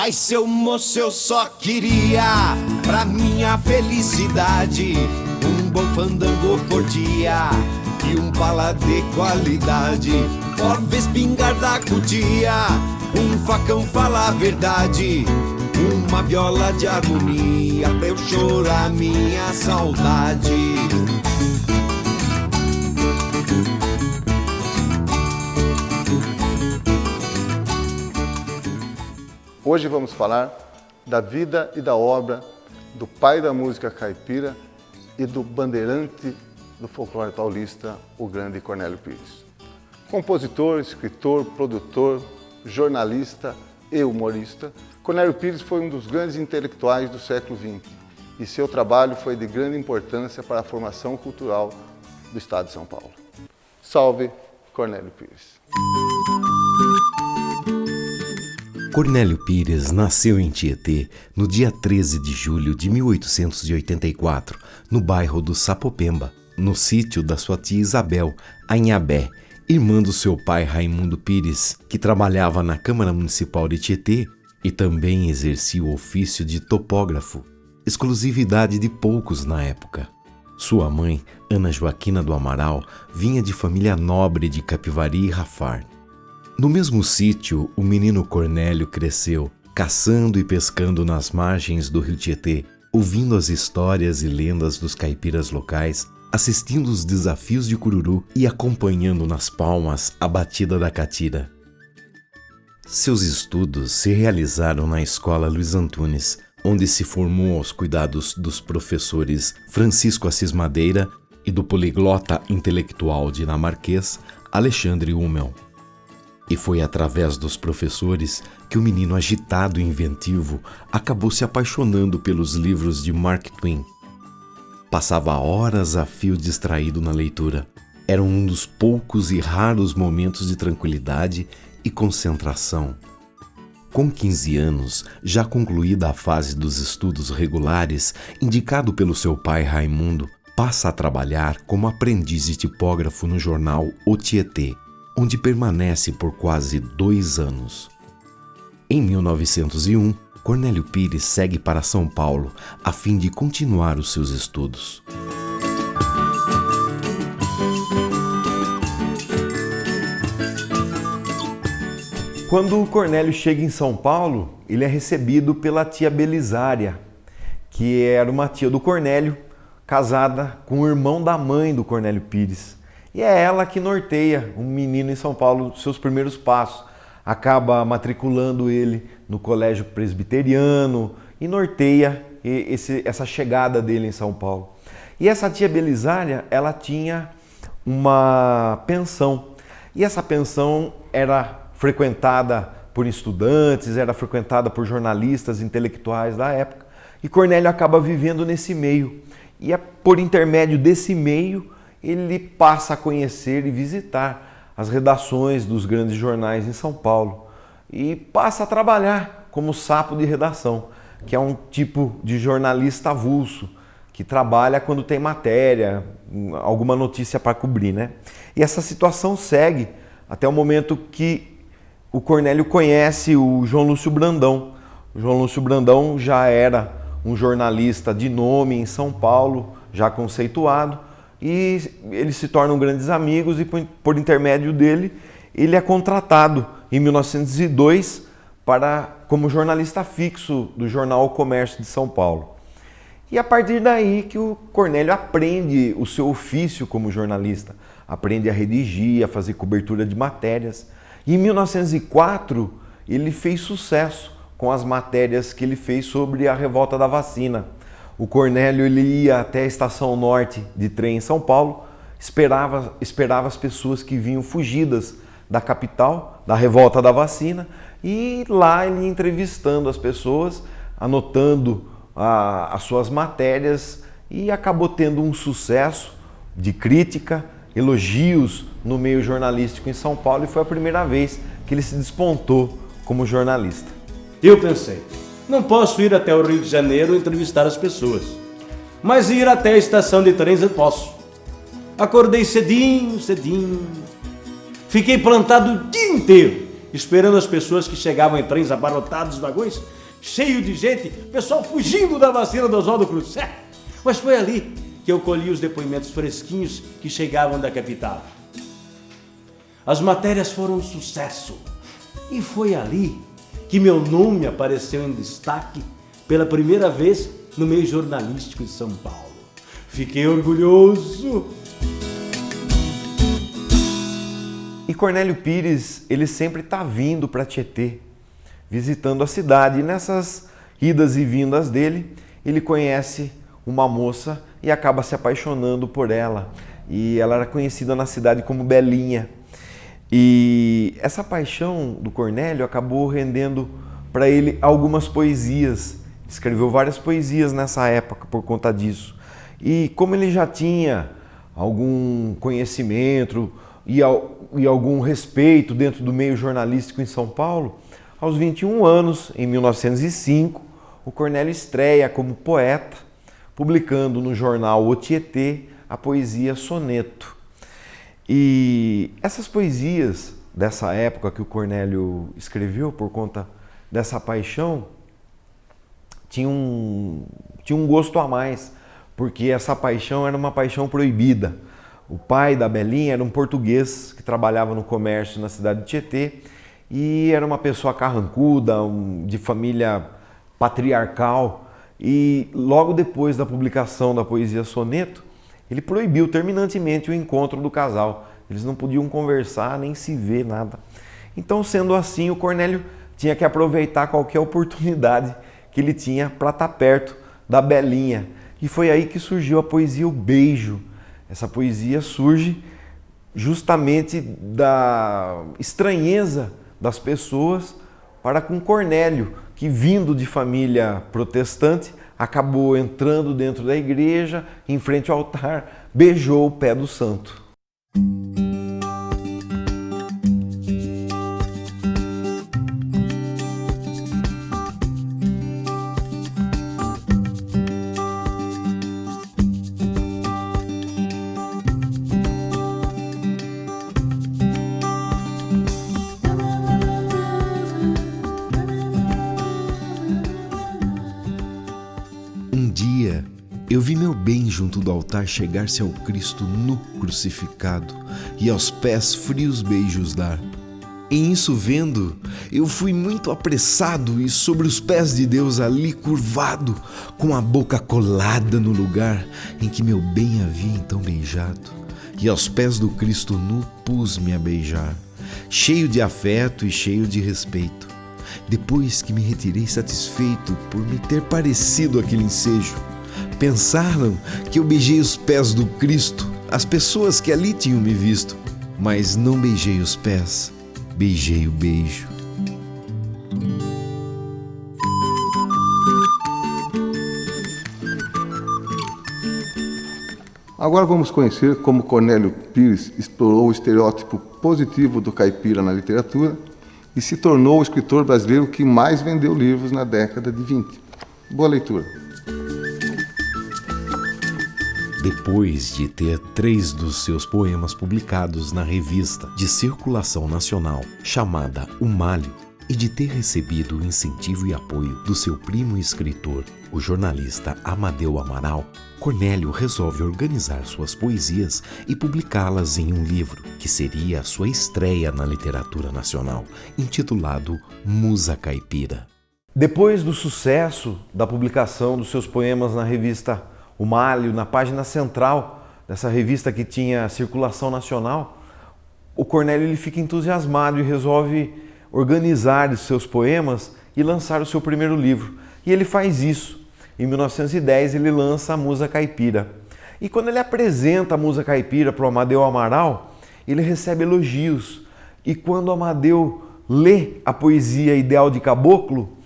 Ai, seu moço, eu só queria, pra minha felicidade, um bom fandango por dia e um bala de qualidade. Porva espingarda cutia, um facão fala a verdade, uma viola de harmonia pra eu chorar minha saudade. Hoje vamos falar da vida e da obra do pai da música caipira e do bandeirante do folclore paulista, o grande Cornélio Pires. Compositor, escritor, produtor, jornalista e humorista, Cornélio Pires foi um dos grandes intelectuais do século XX e seu trabalho foi de grande importância para a formação cultural do estado de São Paulo. Salve Cornélio Pires! Cornélio Pires nasceu em Tietê no dia 13 de julho de 1884, no bairro do Sapopemba, no sítio da sua tia Isabel, a Inhabé, irmã do seu pai Raimundo Pires, que trabalhava na Câmara Municipal de Tietê e também exercia o ofício de topógrafo, exclusividade de poucos na época. Sua mãe, Ana Joaquina do Amaral, vinha de família nobre de Capivari e Rafar. No mesmo sítio, o menino Cornélio cresceu, caçando e pescando nas margens do rio Tietê, ouvindo as histórias e lendas dos caipiras locais, assistindo os desafios de Cururu e acompanhando nas palmas a batida da catira. Seus estudos se realizaram na Escola Luiz Antunes, onde se formou aos cuidados dos professores Francisco Assis Madeira e do poliglota intelectual dinamarquês Alexandre Hummel. E foi através dos professores que o menino agitado e inventivo acabou se apaixonando pelos livros de Mark Twain. Passava horas a fio distraído na leitura. Era um dos poucos e raros momentos de tranquilidade e concentração. Com 15 anos, já concluída a fase dos estudos regulares, indicado pelo seu pai Raimundo, passa a trabalhar como aprendiz de tipógrafo no jornal O Tietê, onde permanece por quase 2 anos. Em 1901, Cornélio Pires segue para São Paulo a fim de continuar os seus estudos. Quando o Cornélio chega em São Paulo, ele é recebido pela tia Belisária, que era uma tia do Cornélio, casada com o irmão da mãe do Cornélio Pires. E é ela que norteia um menino em São Paulo, seus primeiros passos. Acaba matriculando ele no colégio presbiteriano e norteia essa chegada dele em São Paulo. E essa tia Belisária, ela tinha uma pensão. E essa pensão era frequentada por estudantes, era frequentada por jornalistas intelectuais da época. E Cornélio acaba vivendo nesse meio. E é por intermédio desse meio ele passa a conhecer e visitar as redações dos grandes jornais em São Paulo e passa a trabalhar como sapo de redação, que é um tipo de jornalista avulso, que trabalha quando tem matéria, alguma notícia para cobrir, né? E essa situação segue até o momento que o Cornélio conhece o João Lúcio Brandão. O João Lúcio Brandão já era um jornalista de nome em São Paulo, já conceituado, e eles se tornam grandes amigos e por intermédio dele ele é contratado em 1902 como jornalista fixo do jornal O Comércio de São Paulo. E a partir daí que o Cornélio aprende o seu ofício como jornalista, aprende a redigir, a fazer cobertura de matérias. E em 1904 ele fez sucesso com as matérias que ele fez sobre a revolta da vacina. O Cornélio ele ia até a Estação Norte de trem em São Paulo, esperava as pessoas que vinham fugidas da capital, da revolta da vacina, e lá ele ia entrevistando as pessoas, anotando as suas matérias, e acabou tendo um sucesso de crítica, elogios no meio jornalístico em São Paulo, e foi a primeira vez que ele se despontou como jornalista. Eu pensei, não posso ir até o Rio de Janeiro entrevistar as pessoas, mas ir até a estação de trens eu posso. Acordei cedinho, fiquei plantado o dia inteiro esperando as pessoas que chegavam em trens abarrotados, vagões, cheio de gente, pessoal fugindo da vacina do Oswaldo Cruz. Mas foi ali que eu colhi os depoimentos fresquinhos que chegavam da capital. As matérias foram um sucesso. E foi ali que meu nome apareceu em destaque pela primeira vez no meio jornalístico de São Paulo. Fiquei orgulhoso. E Cornélio Pires, ele sempre está vindo para Tietê, visitando a cidade. E nessas idas e vindas dele, ele conhece uma moça e acaba se apaixonando por ela. E ela era conhecida na cidade como Belinha. E essa paixão do Cornélio acabou rendendo para ele algumas poesias. Escreveu várias poesias nessa época por conta disso. E como ele já tinha algum conhecimento e algum respeito dentro do meio jornalístico em São Paulo, aos 21 anos, em 1905, o Cornélio estreia como poeta, publicando no jornal O Tietê a poesia Soneto. E essas poesias dessa época que o Cornélio escreveu por conta dessa paixão tinham um gosto a mais, porque essa paixão era uma paixão proibida. O pai da Belinha era um português que trabalhava no comércio na cidade de Tietê e era uma pessoa carrancuda, de família patriarcal. E logo depois da publicação da poesia Soneto, ele proibiu terminantemente o encontro do casal. Eles não podiam conversar, nem se ver, nada. Então, sendo assim, o Cornélio tinha que aproveitar qualquer oportunidade que ele tinha para estar perto da Belinha. E foi aí que surgiu a poesia O Beijo. Essa poesia surge justamente da estranheza das pessoas para com Cornélio, que vindo de família protestante, acabou entrando dentro da igreja, em frente ao altar, beijou o pé do santo. Eu vi meu bem junto do altar chegar-se ao Cristo nu crucificado e aos pés frios beijos dar. Em isso vendo, eu fui muito apressado e sobre os pés de Deus ali curvado, com a boca colada no lugar em que meu bem havia então beijado. E aos pés do Cristo nu pus-me a beijar, cheio de afeto e cheio de respeito. Depois que me retirei satisfeito por me ter parecido aquele ensejo, pensaram que eu beijei os pés do Cristo, as pessoas que ali tinham me visto, mas não beijei os pés, beijei o beijo. Agora vamos conhecer como Cornélio Pires explorou o estereótipo positivo do caipira na literatura e se tornou o escritor brasileiro que mais vendeu livros na década de 20. Boa leitura. Depois de ter 3 dos seus poemas publicados na revista de circulação nacional chamada O Malho, e de ter recebido o incentivo e apoio do seu primo e escritor, o jornalista Amadeu Amaral, Cornélio resolve organizar suas poesias e publicá-las em um livro, que seria a sua estreia na literatura nacional, intitulado Musa Caipira. Depois do sucesso da publicação dos seus poemas na revista O Malho, na página central dessa revista que tinha circulação nacional, o Cornélio ele fica entusiasmado e resolve organizar os seus poemas e lançar o seu primeiro livro. E ele faz isso. Em 1910 ele lança a Musa Caipira. E quando ele apresenta a Musa Caipira para o Amadeu Amaral, ele recebe elogios. E quando o Amadeu lê a poesia Ideal de Caboclo,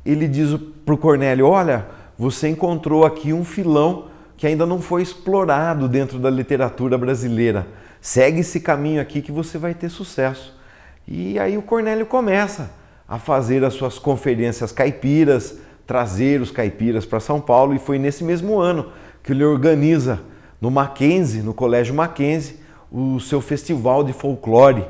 ele diz para o Cornélio: olha, você encontrou aqui um filão que ainda não foi explorado dentro da literatura brasileira. Segue esse caminho aqui que você vai ter sucesso. E aí o Cornélio começa a fazer as suas conferências caipiras, trazer os caipiras para São Paulo, e foi nesse mesmo ano que ele organiza no Mackenzie, no Colégio Mackenzie, o seu festival de folclore.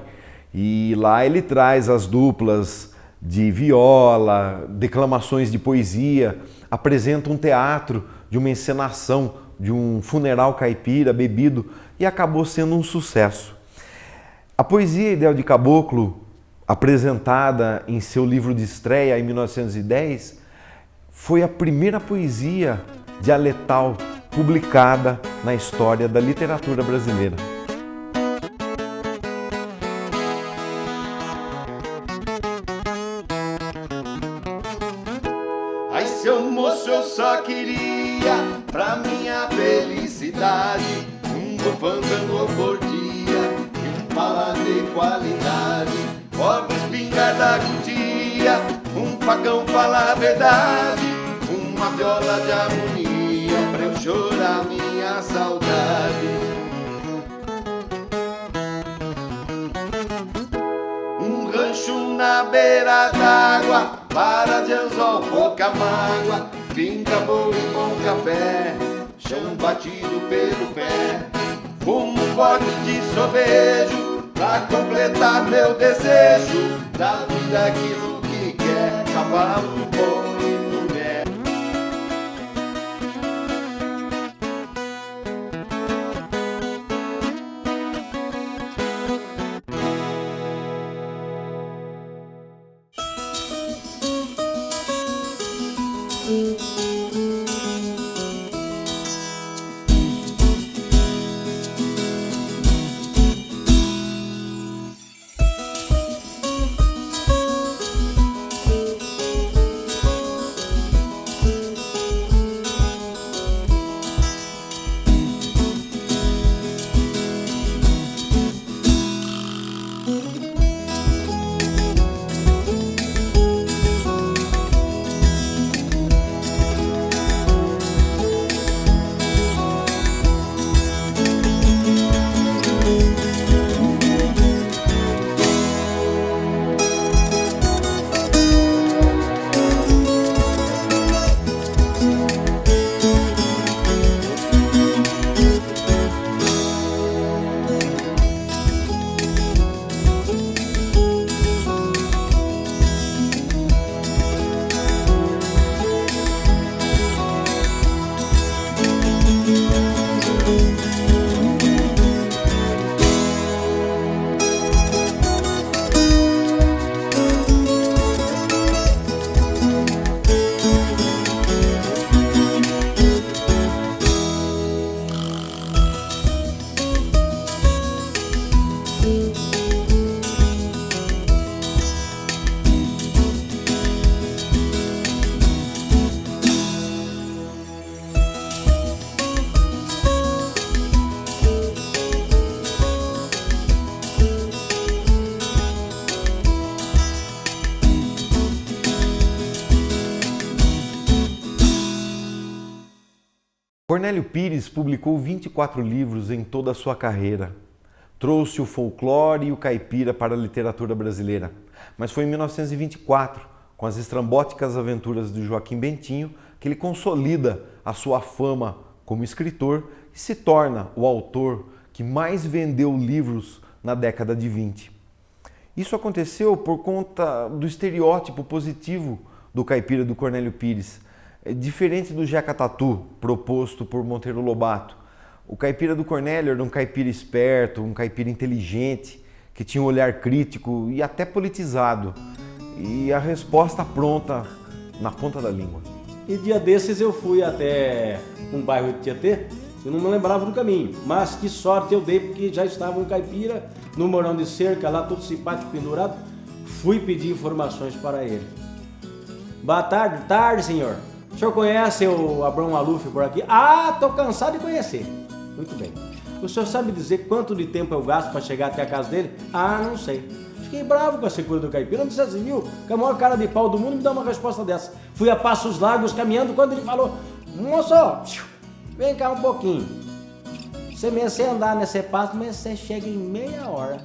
E lá ele traz as duplas de viola, declamações de poesia, apresenta um teatro de uma encenação de um funeral caipira bebido e acabou sendo um sucesso. A poesia Ideal de Caboclo, apresentada em seu livro de estreia em 1910, foi a primeira poesia dialetal publicada na história da literatura brasileira. Ai, seu moço, eu só queria, pra minha felicidade, um bom fandango por dia e um pala de qualidade. Fogo, espingarda, cutia, um facão, fala a verdade, uma viola de harmonia pra eu chorar minha saudade. Um rancho na beira d'água, vara de anzol, pouca mágoa, finca boa e bom café, chão batido pelo pé, fumo um pote de sorvejo pra completar meu desejo da vida, aquilo que quer, cavalo, boi e mulher. Cornélio Pires publicou 24 livros em toda a sua carreira. Trouxe o folclore e o caipira para a literatura brasileira. Mas foi em 1924, com as estrambóticas aventuras de Joaquim Bentinho, que ele consolida a sua fama como escritor e se torna o autor que mais vendeu livros na década de 20. Isso aconteceu por conta do estereótipo positivo do caipira do Cornélio Pires. Diferente do Jeca Tatu, proposto por Monteiro Lobato, o caipira do Cornélio era um caipira esperto, um caipira inteligente, que tinha um olhar crítico e até politizado, e a resposta pronta na ponta da língua. E dia desses eu fui até um bairro de Tietê, eu não me lembrava do caminho, mas que sorte eu dei, porque já estava um caipira no morão de cerca lá, todo simpático, pendurado. Fui pedir informações para ele. Boa tarde. Tarde, senhor. O senhor conhece o Abrão Maluf por aqui? Ah, tô cansado de conhecer. Muito bem. O senhor sabe dizer quanto de tempo eu gasto para chegar até a casa dele? Ah, não sei. Fiquei bravo com a segura do caipira. Não sei se viu, que a maior cara de pau do mundo me dá uma resposta dessa. Fui a passos largos caminhando quando ele falou: moço, vem cá um pouquinho. Você me andar nesse passo, mas você chega em meia hora.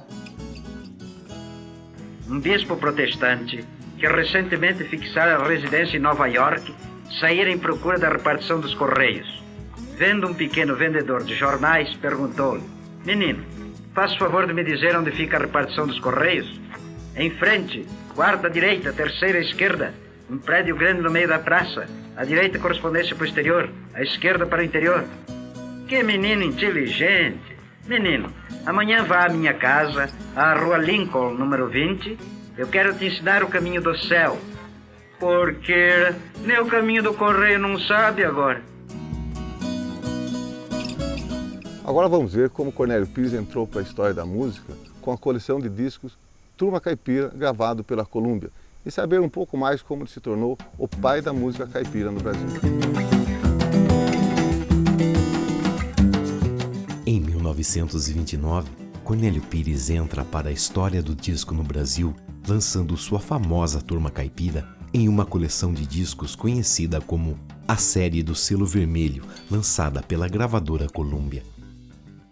Um bispo protestante que recentemente fixara a residência em Nova York saíra em procura da repartição dos correios. Vendo um pequeno vendedor de jornais, perguntou-lhe: menino, Faz favor de me dizer onde fica a repartição dos Correios? Em frente, quarta à direita, terceira à esquerda. Um prédio grande no meio da praça. À direita, correspondência para o exterior. À esquerda, para o interior. Que menino inteligente. Menino, amanhã vá à minha casa, à Rua Lincoln, número 20. Eu quero te ensinar o caminho do céu. Porque nem o caminho do correio não sabe agora. Agora vamos ver como Cornélio Pires entrou para a história da música com a coleção de discos Turma Caipira, gravado pela Columbia, e saber um pouco mais como ele se tornou o pai da música caipira no Brasil. Em 1929, Cornélio Pires entra para a história do disco no Brasil, lançando sua famosa Turma Caipira em uma coleção de discos conhecida como a Série do Selo Vermelho, lançada pela gravadora Columbia.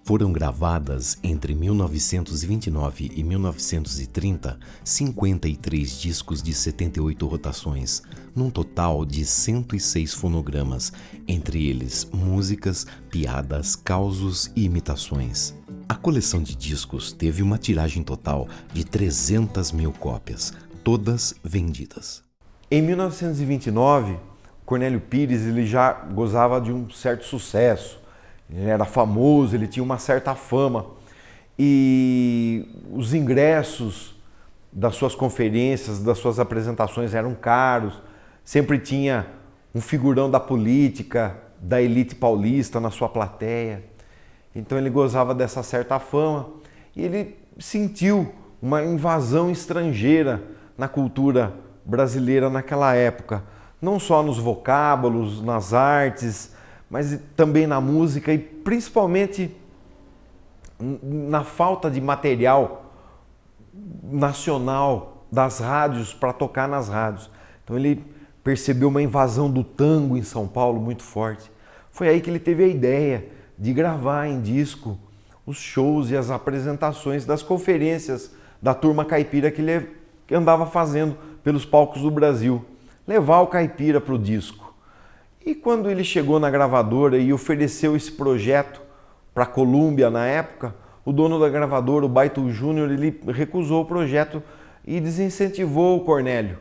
Foram gravadas entre 1929 e 1930 53 discos de 78 rotações, num total de 106 fonogramas, entre eles músicas, piadas, causos e imitações. A coleção de discos teve uma tiragem total de 300 mil cópias, todas vendidas. Em 1929, Cornélio Pires ele já gozava de um certo sucesso. Ele era famoso, ele tinha uma certa fama e os ingressos das suas conferências, das suas apresentações eram caros. Sempre tinha um figurão da política, da elite paulista na sua plateia. Então ele gozava dessa certa fama e ele sentiu uma invasão estrangeira na cultura brasileira naquela época. Não só nos vocábulos, nas artes, mas também na música e principalmente na falta de material nacional das rádios para tocar nas rádios. Então ele percebeu uma invasão do tango em São Paulo muito forte. Foi aí que ele teve a ideia de gravar em disco os shows e as apresentações das conferências da Turma Caipira que ele andava fazendo pelos palcos do Brasil. Levar o caipira para o disco. E quando ele chegou na gravadora e ofereceu esse projeto para a Columbia na época, o dono da gravadora, o Baito Júnior, ele recusou o projeto e desincentivou o Cornélio.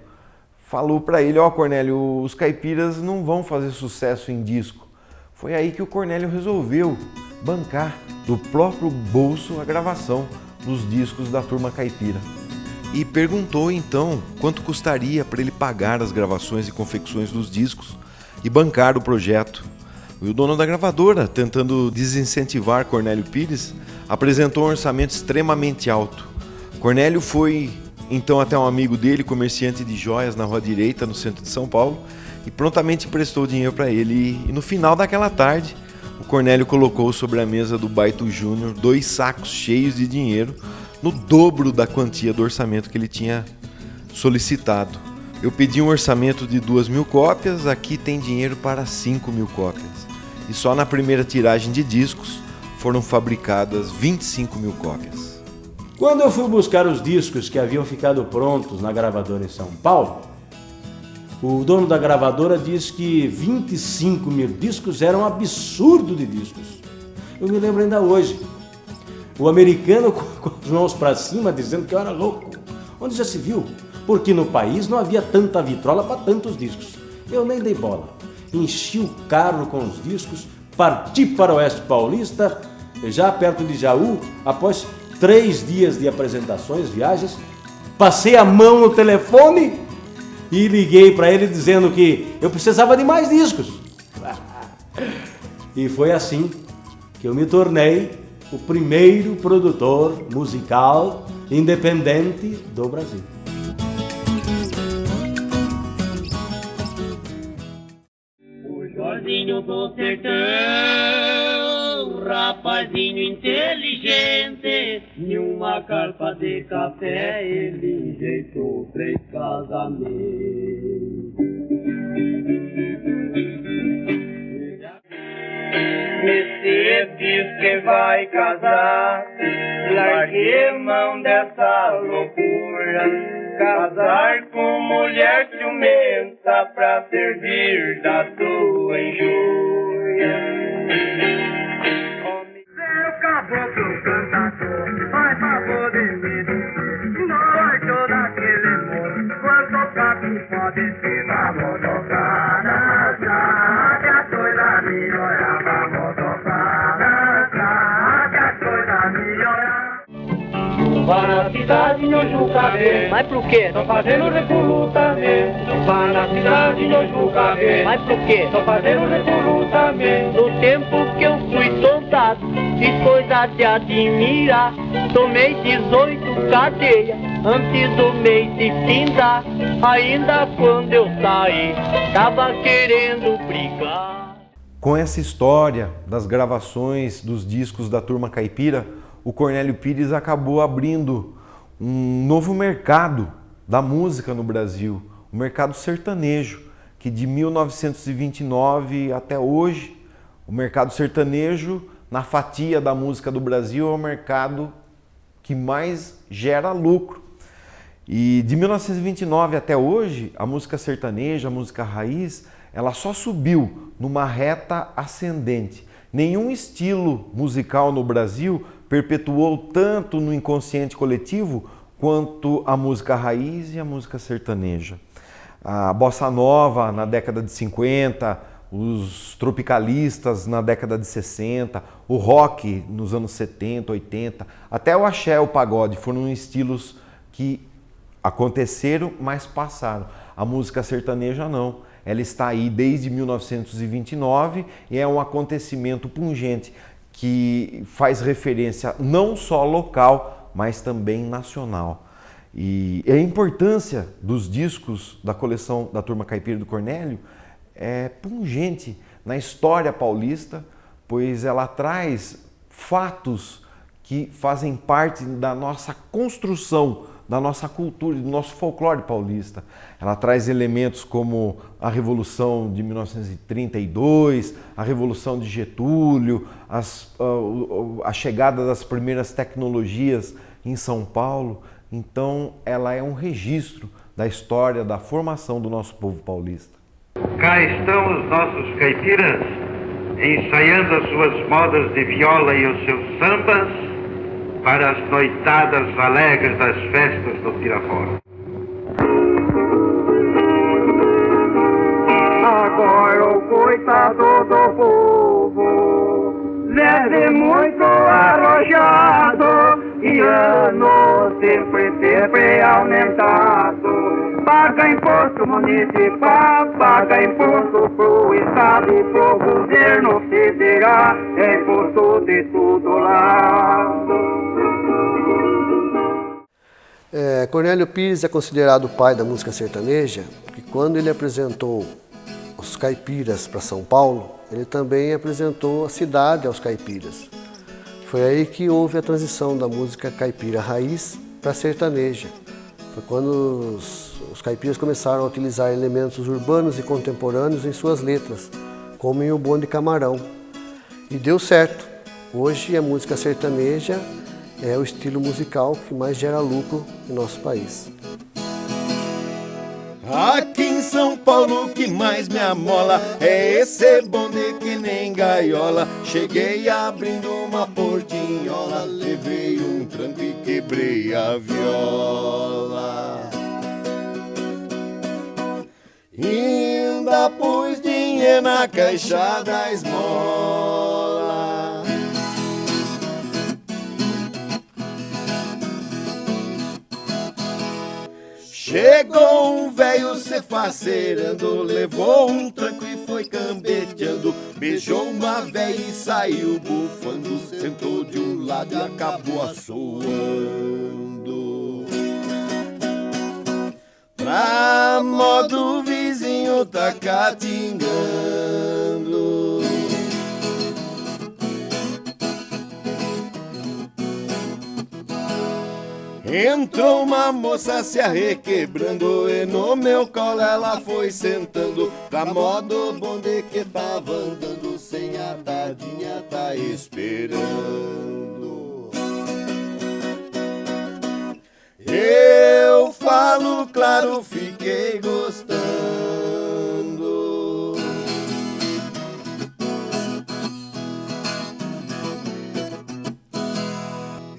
Falou para ele, Cornélio, os caipiras não vão fazer sucesso em disco. Foi aí que o Cornélio resolveu bancar do próprio bolso a gravação dos discos da Turma Caipira. E perguntou então quanto custaria para ele pagar as gravações e confecções dos discos e bancar o projeto. E o dono da gravadora, tentando desincentivar Cornélio Pires, apresentou um orçamento extremamente alto. Cornélio foi então até um amigo dele, comerciante de joias na Rua Direita, no centro de São Paulo, e prontamente prestou dinheiro para ele. E no final daquela tarde, o Cornélio colocou sobre a mesa do Baito Júnior 2 sacos cheios de dinheiro, no dobro da quantia do orçamento que ele tinha solicitado. Eu pedi um orçamento de 2.000 cópias, aqui tem dinheiro para 5.000 cópias. E só na primeira tiragem de discos foram fabricadas 25.000 cópias. Quando eu fui buscar os discos que haviam ficado prontos na gravadora em São Paulo, o dono da gravadora disse que 25.000 discos era um absurdo de discos. Eu me lembro ainda hoje. O americano com as mãos para cima dizendo que eu era louco. Onde já se viu? Porque no país não havia tanta vitrola para tantos discos. Eu nem dei bola. Enchi o carro com os discos, parti para o Oeste Paulista, já perto de Jaú, após 3 dias de apresentações, viagens, passei a mão no telefone e liguei para ele dizendo que eu precisava de mais discos. E foi assim que eu me tornei o primeiro produtor musical independente do Brasil. Jorginho do sertão, rapazinho inteligente, em uma carpa de café ele enjeitou 3 casamentos. Esse diz que vai casar, larguei mão dessa loucura. Casar com mulher ciumenta pra servir da tua injúria. Seu caboclo cantador, cidade em Ojucabê. Mas por quê? Tô fazendo recrutamento para a cidade em Ojucabê. Mas por quê? Tô fazendo recrutamento. No tempo que eu fui soldado, fiz coisa de admirar. Tomei 18 cadeias antes do mês de findar. Ainda quando eu saí, tava querendo brigar. Com essa história das gravações dos discos da Turma Caipira, o Cornélio Pires acabou abrindo um novo mercado da música no Brasil, o mercado sertanejo, que de 1929 até hoje, o mercado sertanejo, na fatia da música do Brasil, é o mercado que mais gera lucro. E de 1929 até hoje, a música sertaneja, a música raiz, ela só subiu numa reta ascendente. Nenhum estilo musical no Brasil perpetuou tanto no inconsciente coletivo quanto a música raiz e a música sertaneja. A bossa nova na década de 50, os tropicalistas na década de 60, o rock nos anos 70, 80, até o axé, o pagode, foram estilos que aconteceram, mas passaram. A música sertaneja não. Ela está aí desde 1929 e é um acontecimento pungente que faz referência não só local, mas também nacional. E a importância dos discos da coleção da Turma Caipira do Cornélio é pungente na história paulista, pois ela traz fatos que fazem parte da nossa construção, da nossa cultura, do nosso folclore paulista. Ela traz elementos como a Revolução de 1932, a Revolução de Getúlio, a chegada das primeiras tecnologias em São Paulo. Então, ela é um registro da história, da formação do nosso povo paulista. Cá estão os nossos caipiras, ensaiando as suas modas de viola e os seus sambas, para as noitadas alegres das festas do Pirafora. Agora o coitado do povo vive muito arrojado e ano sempre aumentado. Paga imposto municipal, paga imposto pro estado e pro governo federal, imposto de tudo lado. Cornélio Pires é considerado o pai da música sertaneja, porque quando ele apresentou os caipiras para São Paulo, ele também apresentou a cidade aos caipiras. Foi aí que houve a transição da música caipira raiz para sertaneja. Foi quando os caipiras começaram a utilizar elementos urbanos e contemporâneos em suas letras, como em O Bonde Camarão. E deu certo. Hoje a música sertaneja é o estilo musical que mais gera lucro em nosso país. Aqui em São Paulo o que mais me amola é esse bonde que nem gaiola. Cheguei abrindo uma portinhola, levei um tranco e quebrei a viola. Ainda pus dinheiro na caixa da esmola. Chegou um velho se faceirando, levou um tranco e foi cambeteando. Beijou uma véia e saiu bufando, sentou de um lado e acabou assoando. Pra modo vizinho tá catingando. Entrou uma moça se arrequebrando e no meu colo ela foi sentando. Pra modo bonde que tava andando, sem a tadinha tá esperando. Eu falo claro, fiquei gostando.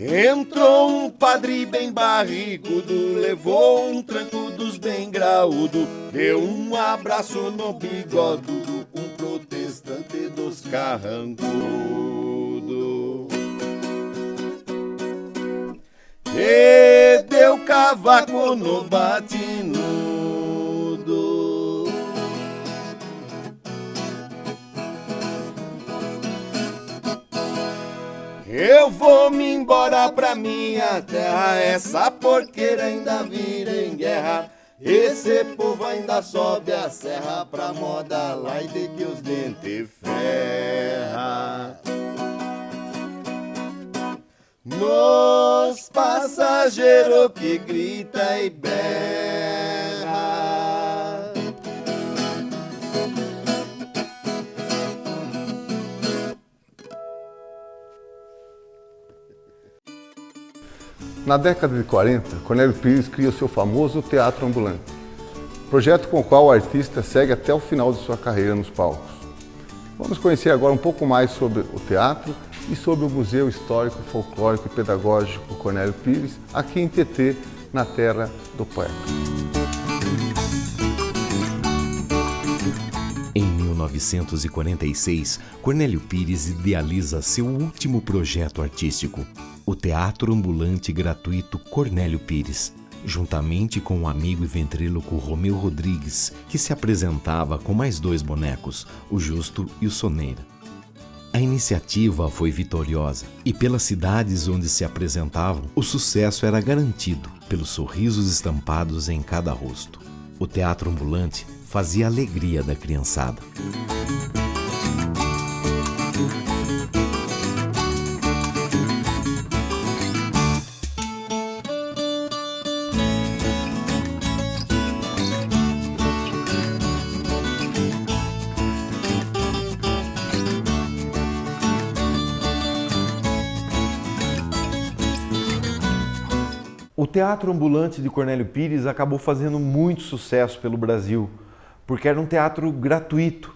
Entrou um padre bem barrigudo, levou um tranco dos bem graúdo, deu um abraço no bigodudo, um protestante dos carrancudo. e deu cavaco no batinudo. Eu vou me embora pra minha terra, essa porqueira ainda vira em guerra. Esse povo ainda sobe a serra pra moda lá e de que os dentes ferra. Nos passageiros que grita e berra. Na década de 40, Cornélio Pires cria o seu famoso Teatro Ambulante, projeto com o qual o artista segue até o final de sua carreira nos palcos. Vamos conhecer agora um pouco mais sobre o teatro e sobre o Museu Histórico, Folclórico e Pedagógico Cornélio Pires, aqui em Tietê, na terra do poeta. Em 1946, Cornélio Pires idealiza seu último projeto artístico, o Teatro Ambulante Gratuito Cornélio Pires, juntamente com o amigo e ventríloco Romeu Rodrigues, que se apresentava com mais 2 bonecos, o Justo e o Soneira. A iniciativa foi vitoriosa e pelas cidades onde se apresentavam, o sucesso era garantido pelos sorrisos estampados em cada rosto. O teatro ambulante fazia a alegria da criançada. O Teatro Ambulante de Cornélio Pires acabou fazendo muito sucesso pelo Brasil, porque era um teatro gratuito.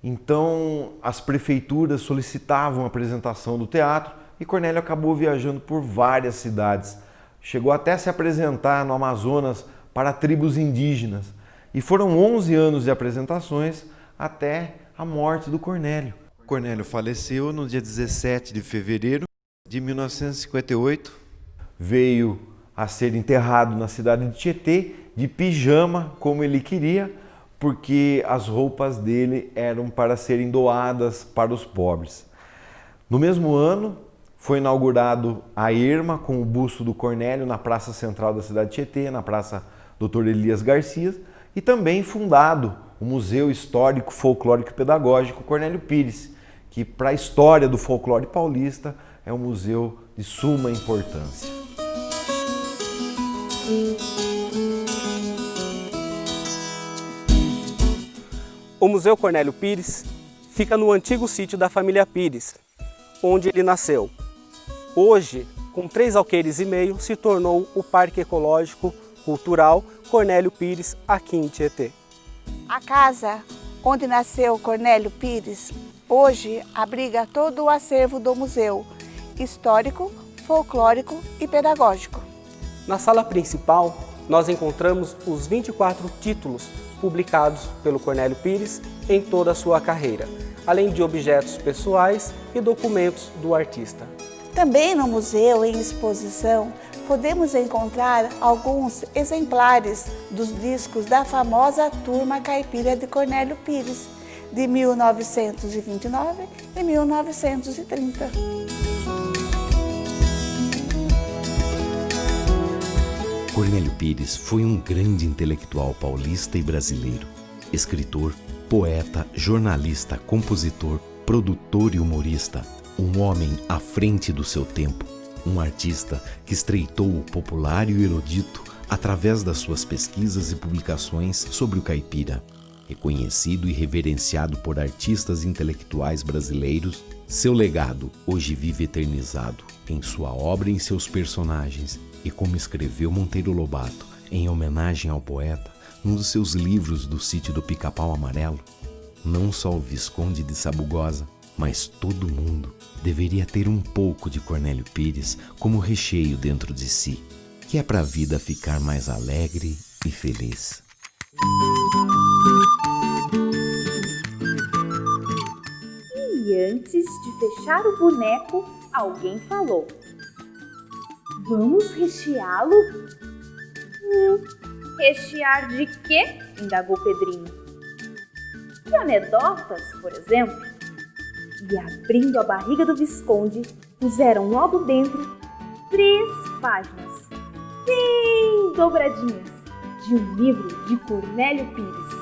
Então, as prefeituras solicitavam a apresentação do teatro e Cornélio acabou viajando por várias cidades. Chegou até a se apresentar no Amazonas para tribos indígenas. E foram 11 anos de apresentações até a morte do Cornélio. Cornélio faleceu no dia 17 de fevereiro de 1958. Veio a ser enterrado na cidade de Tietê, de pijama, como ele queria, porque as roupas dele eram para serem doadas para os pobres. No mesmo ano, foi inaugurado a erma com o busto do Cornélio na praça central da cidade de Tietê, na praça Dr. Elias Garcia, e também fundado o Museu Histórico, Folclórico e Pedagógico Cornélio Pires, que para a história do folclore paulista é um museu de suma importância. O Museu Cornélio Pires fica no antigo sítio da família Pires, onde ele nasceu. Hoje, com 3 alqueires e meio, se tornou o Parque Ecológico Cultural Cornélio Pires, aqui em Tietê. A casa onde nasceu Cornélio Pires, hoje abriga todo o acervo do museu, histórico, folclórico e pedagógico. Na sala principal, nós encontramos os 24 títulos publicados pelo Cornélio Pires em toda a sua carreira, além de objetos pessoais e documentos do artista. Também no museu, em exposição, podemos encontrar alguns exemplares dos discos da famosa Turma Caipira de Cornélio Pires, de 1929 e 1930. Cornélio Pires foi um grande intelectual paulista e brasileiro, escritor, poeta, jornalista, compositor, produtor e humorista, um homem à frente do seu tempo, um artista que estreitou o popular e o erudito através das suas pesquisas e publicações sobre o caipira. Reconhecido e reverenciado por artistas intelectuais brasileiros, seu legado hoje vive eternizado em sua obra e em seus personagens, e como escreveu Monteiro Lobato em homenagem ao poeta num dos seus livros do Sítio do Pica-Pau Amarelo, não só o Visconde de Sabugosa, mas todo mundo deveria ter um pouco de Cornélio Pires como recheio dentro de si, que é para a vida ficar mais alegre e feliz. E antes de fechar o boneco, alguém falou: Vamos recheá-lo? Rechear de quê? Indagou Pedrinho. De anedotas, por exemplo. E abrindo a barriga do Visconde, puseram logo dentro 3 páginas, bem dobradinhas, de um livro de Cornélio Pires.